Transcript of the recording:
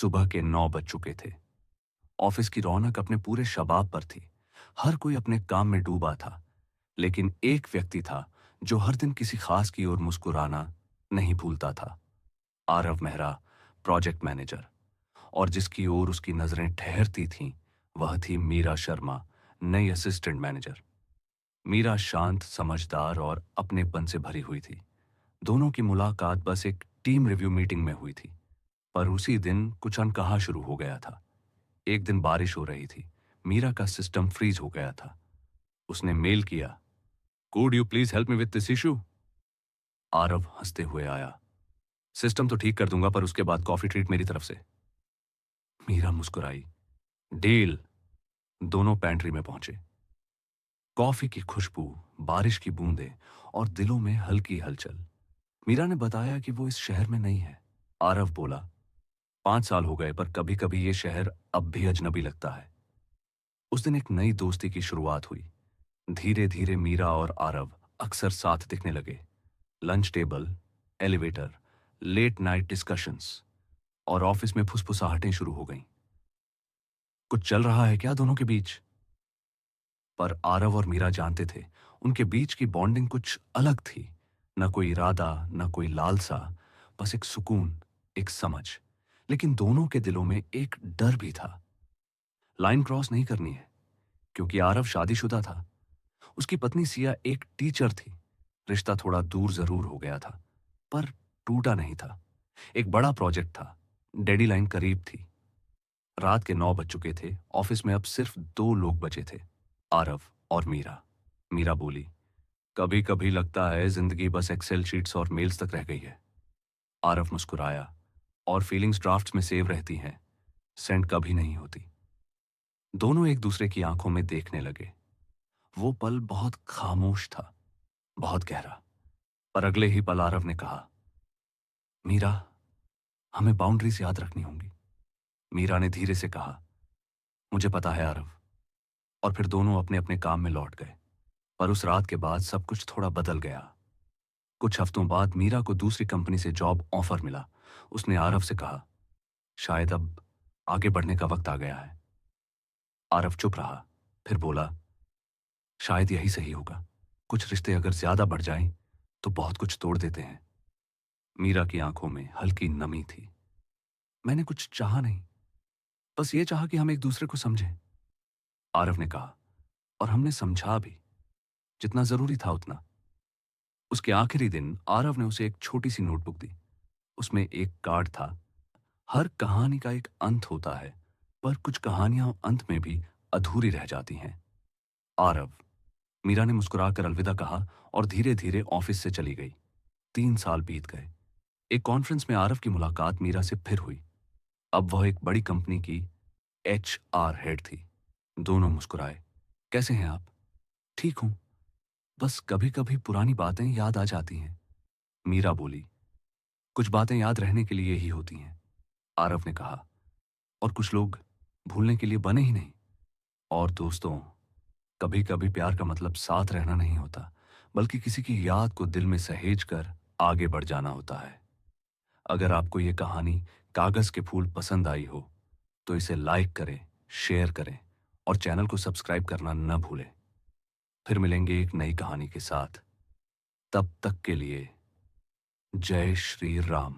सुबह के 9 बज चुके थे। ऑफिस की रौनक अपने पूरे शबाब पर थी। हर कोई अपने काम में डूबा था, लेकिन एक व्यक्ति था जो हर दिन किसी खास की ओर मुस्कुराना नहीं भूलता था। आरव मेहरा, प्रोजेक्ट मैनेजर, और जिसकी ओर उसकी नजरें ठहरती थीं, वह थी मीरा शर्मा, नई असिस्टेंट मैनेजर। मीरा शांत, समझदार और अपनेपन से भरी हुई थी। दोनों की मुलाकात बस एक टीम रिव्यू मीटिंग में हुई थी, पर उसी दिन कुछ अनकहा शुरू हो गया था। एक दिन बारिश हो रही थी। मीरा का सिस्टम फ्रीज हो गया था। उसने मेल किया, could you please help me with this issue. Aarav हंसते हुए आया, सिस्टम तो ठीक कर दूंगा, पर उसके बाद कॉफी ट्रीट मेरी तरफ से। मीरा मुस्कुराई, डील। दोनों पैंट्री में पहुंचे। कॉफी की खुशबू, बारिश की बूंदें और दिलों में हल्की हलचल। मीरा ने बताया कि वो इस शहर में नहीं है। आरव बोला, 5 साल हो गए, पर कभी कभी ये शहर अब भी अजनबी लगता है। उस दिन एक नई दोस्ती की शुरुआत हुई। धीरे धीरे मीरा और आरव अक्सर साथ दिखने लगे। Lunch table, elevator, late night discussions और ऑफिस में फुसफुसाहटें शुरू हो गईं। कुछ चल रहा है क्या दोनों के बीच? पर आरव और मीरा जानते थे, उनके बीच की बॉन्डिंग कुछ अलग थी। न कोई इरादा, न कोई लालसा, बस एक सुकून, एक समझ। लेकिन दोनों के दिलों में एक डर भी था। लाइन क्रॉस नहीं करनी है, क्योंकि आरव शादीशुदा था। उसकी पत्नी सिया एक टीचर थी। रिश्ता थोड़ा दूर जरूर हो गया था, पर टूटा नहीं था। एक बड़ा प्रोजेक्ट था, डेडलाइन करीब थी। रात के 9 बज चुके थे। ऑफिस में अब सिर्फ 2 लोग बचे थे, आरव और मीरा। मीरा बोली, कभी कभी लगता है जिंदगी बस एक्सेल शीट्स और मेल्स तक रह गई है। आरव मुस्कुराया, और फीलिंग्स ड्राफ्ट्स में सेव रहती हैं, सेंड कभी नहीं होती। दोनों एक दूसरे की आंखों में देखने लगे। वो पल बहुत खामोश था, बहुत गहरा। पर अगले ही पल आरव ने कहा, मीरा, हमें बाउंड्रीज याद रखनी होंगी। मीरा ने धीरे से कहा, मुझे पता है आरव। और फिर दोनों अपने अपने काम में लौट गए। पर उस रात के बाद सब कुछ थोड़ा बदल गया। कुछ हफ्तों बाद मीरा को दूसरी कंपनी से जॉब ऑफर मिला। उसने आरव से कहा, शायद अब आगे बढ़ने का वक्त आ गया है। आरव चुप रहा, फिर बोला, शायद यही सही होगा। कुछ रिश्ते अगर ज्यादा बढ़ जाएं तो बहुत कुछ तोड़ देते हैं। मीरा की आंखों में हल्की नमी थी। मैंने कुछ चाहा नहीं, बस ये चाहा कि हम एक दूसरे को समझें, आरव ने कहा। और हमने समझा भी, जितना जरूरी था उतना। उसके आखिरी दिन आरव ने उसे एक छोटी सी नोटबुक दी। उसमें एक कार्ड था। हर कहानी का एक अंत होता है, पर कुछ कहानियां अंत में भी अधूरी रह जाती हैं। आरव, मीरा ने मुस्कुराकर अलविदा कहा और धीरे धीरे ऑफिस से चली गई। 3 साल बीत गए। एक कॉन्फ्रेंस में आरव की मुलाकात मीरा से फिर हुई। अब वह एक बड़ी कंपनी की HR हेड थी। दोनों मुस्कुराए। कैसे हैं आप? ठीक हूं, बस कभी कभी पुरानी बातें याद आ जाती हैं, मीरा बोली। कुछ बातें याद रहने के लिए ही होती हैं, आरव ने कहा। और कुछ लोग भूलने के लिए बने ही नहीं। और दोस्तों, कभी कभी प्यार का मतलब साथ रहना नहीं होता, बल्कि किसी की याद को दिल में सहेज कर आगे बढ़ जाना होता है। अगर आपको ये कहानी कागज के फूल पसंद आई हो, तो इसे लाइक करें, शेयर करें और चैनल को सब्सक्राइब करना न भूलें। फिर मिलेंगे एक नई कहानी के साथ। तब तक के लिए जय श्री राम।